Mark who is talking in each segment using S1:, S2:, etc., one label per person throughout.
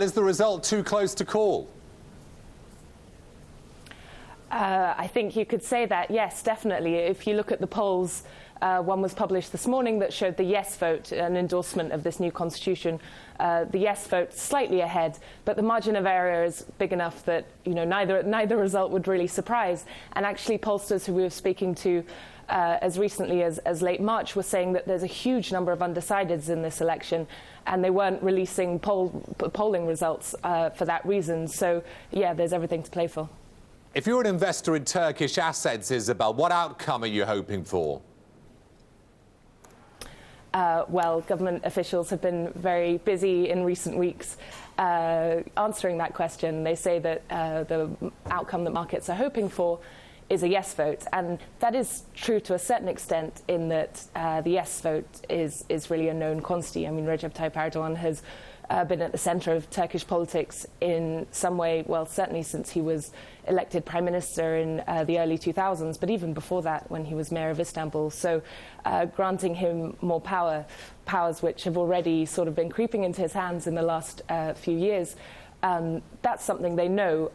S1: Is the result too close to call?
S2: I think you could say that, yes, definitely. If you look at the polls, one was published this morning that showed the yes vote, an endorsement of this new constitution. The yes vote slightly ahead, but the margin of error is big enough that neither result would really surprise. And actually, pollsters who we were speaking to as recently as late March were saying that there's a huge number of undecideds in this election, and they weren't releasing polling results for that reason. So, yeah, there's everything to play for.
S1: If you're an investor in Turkish assets, Isobel, what outcome are you hoping for?
S2: Well, government officials have been very busy in recent weeks answering that question. They say that the outcome that markets are hoping for is a yes vote. And that is true to a certain extent in that the yes vote is really a known quantity. I mean, Recep Tayyip Erdogan has been at the centre of Turkish politics in some way, well, certainly since he was elected prime minister in the early 2000s, but even before that when he was mayor of Istanbul. So granting him more powers which have already sort of been creeping into his hands in the last few years, that's something they know.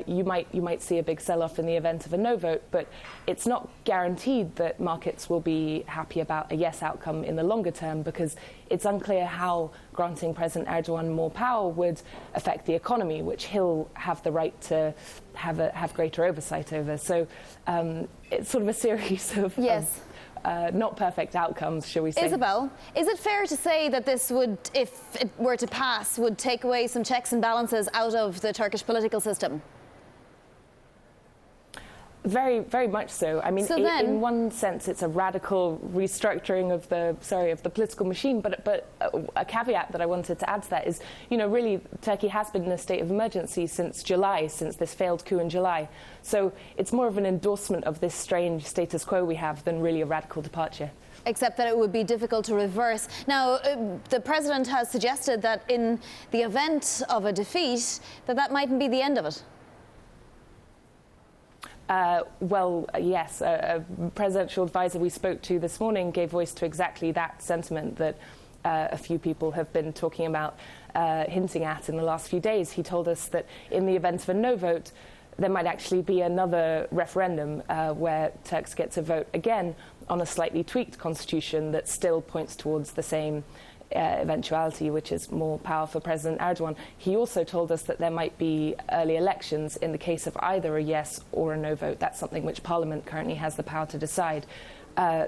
S2: You might see a big sell-off in the event of a no vote, but it's not guaranteed that markets will be happy about a yes outcome in the longer term, because it's unclear how granting President Erdogan more power would affect the economy, which he'll have the right to have greater oversight over. So it's sort of a series of not perfect outcomes, shall we say.
S3: Isobel, is it fair to say that this would, if it were to pass, would take away some checks and balances out of the Turkish political system?
S2: Very, very much so. I mean, in one sense, it's a radical restructuring of the political machine. But a caveat that I wanted to add to that is, really, Turkey has been in a state of emergency since July, since this failed coup in July. So it's more of an endorsement of this strange status quo we have than really a radical departure.
S3: Except that it would be difficult to reverse. Now, the president has suggested that in the event of a defeat, that mightn't be the end of it.
S2: Well, yes, a presidential advisor we spoke to this morning gave voice to exactly that sentiment that a few people have been talking about, hinting at in the last few days. He told us that in the event of a no vote, there might actually be another referendum where Turks get to vote again on a slightly tweaked constitution that still points towards the same eventuality, which is more power for President Erdogan. He also told us that there might be early elections in the case of either a yes or a no vote. That's something which Parliament currently has the power to decide.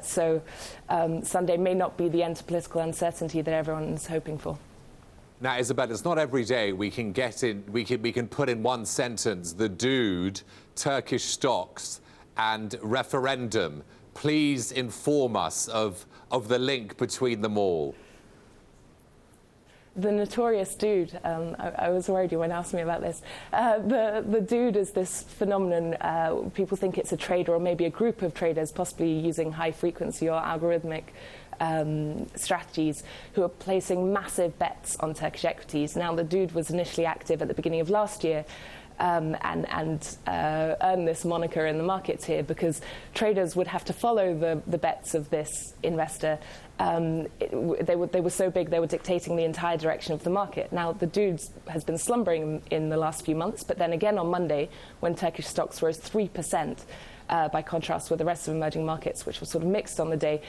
S2: So Sunday may not be the end to political uncertainty that everyone's hoping for.
S1: Now, Isobel, it's not every day we can put in one sentence the dude, Turkish stocks, and referendum. Please inform us of the link between them all.
S2: The notorious dude, I was worried you wouldn't ask me about this. The dude is this phenomenon. People think it's a trader or maybe a group of traders, possibly using high frequency or algorithmic strategies, who are placing massive bets on Turkish equities. Now, the dude was initially active at the beginning of last year, and earn this moniker in the markets here because traders would have to follow the bets of this investor. They were so big they were dictating the entire direction of the market. Now, the dude has been slumbering in the last few months, but then again on Monday, when Turkish stocks rose 3%, by contrast with the rest of emerging markets, which were sort of mixed on the day,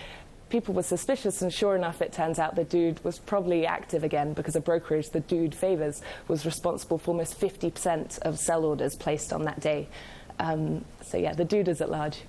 S2: people were suspicious, and sure enough, it turns out the dude was probably active again because a brokerage the dude favours was responsible for almost 50% of sell orders placed on that day. So yeah, the dude is at large.